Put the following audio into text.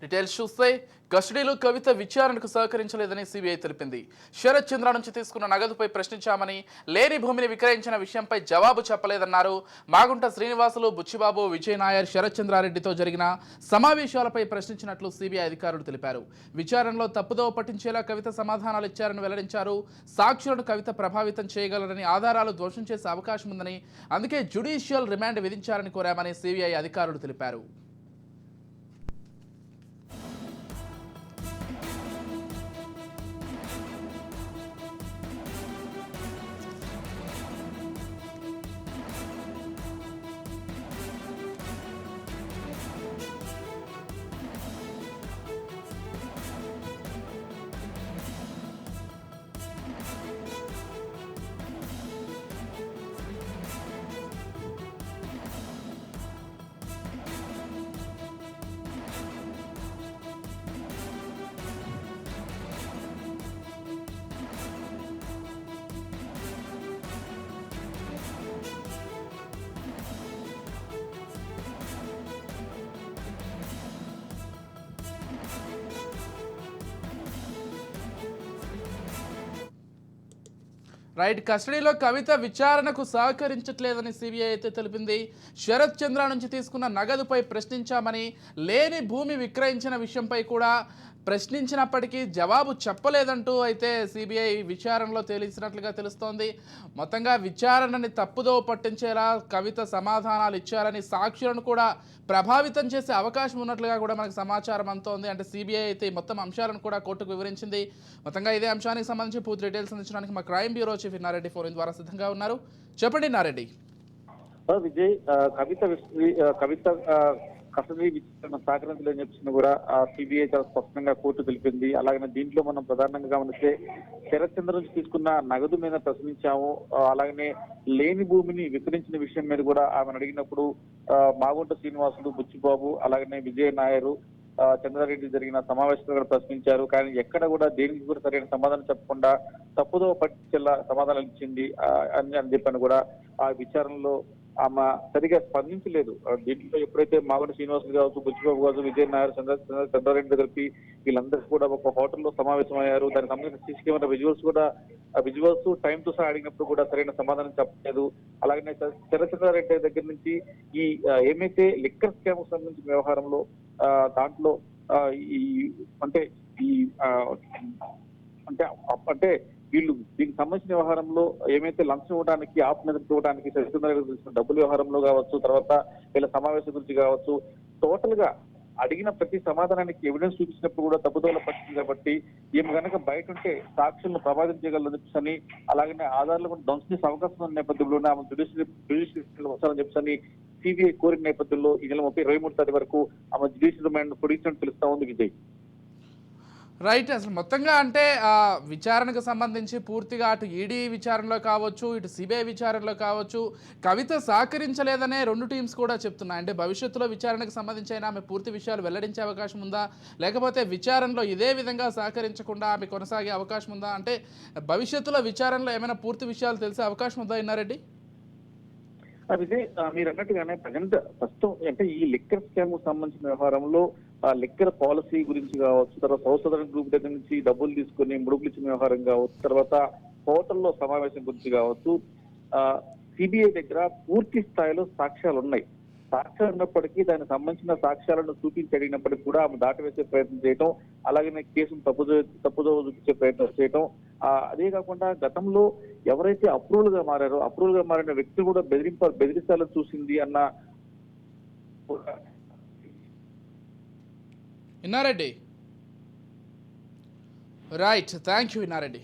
Details చూస్తే కస్టడీలో కవిత విచారణకు సహకరించలేదని సిబిఐ తెలిపింది. శరత్ చంద్ర నుంచి తీసుకున్న నగదుపై ప్రశ్నించామని, లేని భూమిని విక్రయించిన విషయంపై జవాబు చెప్పలేదన్నారు. మాగుంట శ్రీనివాసులు, బుచ్చిబాబు, విజయ్ నాయర్ శరత్ చంద్రారెడ్డితో జరిగిన సమావేశాలపై ప్రశ్నించినట్లు సిబిఐ అధికారులు తెలిపారు. విచారణలో తప్పుదోవ పట్టించేలా కవిత సమాధానాలు ఇచ్చారని వెల్లడించారు. సాక్షులను కవిత ప్రభావితం చేయగలరని, ఆధారాలు ధ్వంసం చేసే అవకాశం ఉందని, అందుకే జ్యుడిషియల్ రిమాండ్ విధించారని కోరామని సిబిఐ అధికారులు తెలిపారు. రైట్, కస్టడీలో కవిత విచారణకు సహకరించట్లేదని సిబిఐ అయితే తెలిపింది. శరత్ చంద్ర నుంచి తీసుకున్న నగదుపై ప్రశ్నించామని, లేని భూమి విక్రయించిన విషయంపై కూడా ప్రశ్నించినప్పటికీ జవాబు చెప్పలేదంటూ అయితే సిబిఐ విచారణలో తేల్చినట్లుగా తెలుస్తోంది. మొత్తంగా విచారణని తప్పుదో పట్టించేలా కవిత సమాధానాలు ఇచ్చారని, సాక్షులను కూడా ప్రభావితం చేసే అవకాశం ఉన్నట్లుగా కూడా మనకు సమాచారం అందుతోంది. అంటే సిబిఐ అయితే ఈ మొత్తం అంశాలను కూడా కోర్టుకు వివరించింది. మొత్తంగా ఇదే అంశానికి సంబంధించి పూర్తి డీటెయిల్స్ అందించడానికి మా crime bureau chief Inna Reddy phone ద్వారా సిద్ధంగా ఉన్నారు. చెప్పండి ఇన్నారెడ్డి. విజయ్, కవిత కస్టడీ విచారణ సహకరించలేని చెప్పిన కూడా సిబిఐ చాలా స్పష్టంగా కోర్టు తెలిపింది. అలాగే దీంట్లో మనం ప్రధానంగా గమనిస్తే శరత్ చంద్ర నుంచి తీసుకున్న నగదు మీద ప్రశ్నించాము. అలాగనే లేని భూమిని విక్రయించిన విషయం మీద కూడా ఆమెను అడిగినప్పుడు మాగుంట శ్రీనివాసులు, బుచ్చిబాబు, అలాగనే విజయ్ నాయరు, చంద్రారెడ్డి జరిగిన సమావేశంలో కూడా ప్రశ్నించారు. కానీ ఎక్కడ కూడా దేనికి కూడా సరైన సమాధానం చెప్పకుండా తప్పుదో పట్టించేలా సమాధానాలు ఇచ్చింది అని చెప్పని కూడా ఆ విచారణలో ఆమె సరిగా స్పందించలేదు. దీంట్లో ఎప్పుడైతే మాగుంట శ్రీనివాసులు కావచ్చు, బుచ్చిబాబు కావచ్చు, విజయ్ నాయర్, చంద్రారెడ్డి కలిపి వీళ్ళందరూ కూడా ఒక హోటల్లో సమావేశమయ్యారు. దానికి సంబంధించిన సీసీ కెమెరా విజువల్స్ టైం తో సహా అడిగినప్పుడు కూడా సరైన సమాధానం చెప్పలేదు. అలాగనే చంద్రారెడ్డి దగ్గర నుంచి ఈ ఏమైతే లిక్కర్ స్కామ్ కు సంబంధించిన వ్యవహారంలో దాంట్లో ఈ అంటే ఈ అంటే అంటే వీళ్ళు దీనికి సంబంధించిన వ్యవహారంలో ఏమైతే లంచం ఇవ్వడానికి, ఆప్ మీద ఇవ్వడానికి తెలిసిన డబ్బుల వ్యవహారంలో కావచ్చు, తర్వాత వీళ్ళ సమావేశం గురించి కావచ్చు, టోటల్ గా అడిగిన ప్రతి సమాధానానికి ఎవిడెన్స్ చూపించినప్పుడు కూడా తప్పుదోవలో పట్టింది. కాబట్టి ఈమె కనుక బయట ఉంటే సాక్షులను ప్రభావితం చేయగలని చెప్పని, అలాగనే ఆధారాలు కూడా ధ్వంసం చేసే అవకాశం ఉన్న నేపథ్యంలోనే ఆమె జ్యుడిషియల్ వచ్చాలని చెప్పని సిబిఐ కోరిన నేపథ్యంలో ఈ నెల 23 తారీఖు వరకు ఆమె జ్యుడిషియల్ రిమాండ్ పొడిగినట్టు తెలుస్తా ఉంది. విజయ్, రైట్, అసలు మొత్తంగా అంటే విచారణకు సంబంధించి పూర్తిగా అటు ఈడీ విచారణలో కావచ్చు, ఇటు సిబిఐ విచారణలో కావచ్చు, కవిత సహకరించలేదనే రెండు టీమ్స్ కూడా చెప్తున్నాయి. అంటే భవిష్యత్తులో విచారణకు సంబంధించి అయినా ఆమె పూర్తి విషయాలు వెల్లడించే అవకాశం ఉందా, లేకపోతే విచారణలో ఇదే విధంగా సహకరించకుండా ఆమె కొనసాగే అవకాశం ఉందా? అంటే భవిష్యత్తులో విచారణలో ఏమైనా పూర్తి విషయాలు తెలిసే అవకాశం ఉందా ఇన్నారెడ్డి? విజయ్, మీరు అన్నట్టుగానే ప్రస్తుతం అంటే ఈ లిక్కర్ స్కామ్ కు సంబంధించిన వ్యవహారంలో లిక్కర్ పాలసీ గురించి కావచ్చు, తర్వాత సౌత్ సదరన్ గ్రూప్ దగ్గర నుంచి డబ్బులు తీసుకుని ముడుపులు ఇచ్చిన వ్యవహారం కావచ్చు, తర్వాత హోటల్లో సమావేశం గురించి కావచ్చు, సిబిఐ దగ్గర పూర్తి స్థాయిలో సాక్ష్యాలు ఉన్నాయి. సాక్ష్యాలు ఉన్నప్పటికీ దానికి సంబంధించిన సాక్ష్యాలను చూపించి అడిగినప్పటికీ కూడా ఆమె దాటవేసే ప్రయత్నం చేయటం, అలాగే కేసును తప్పుదో చూపించే ప్రయత్నం చేయటం. అదే కాకుండా గతంలో ఎవరైతే అప్రూవల్ గా మారిన వ్యక్తులు కూడా బెదిరించాలని చూసింది అన్న Inna Reddy. Right, thank you Inna Reddy.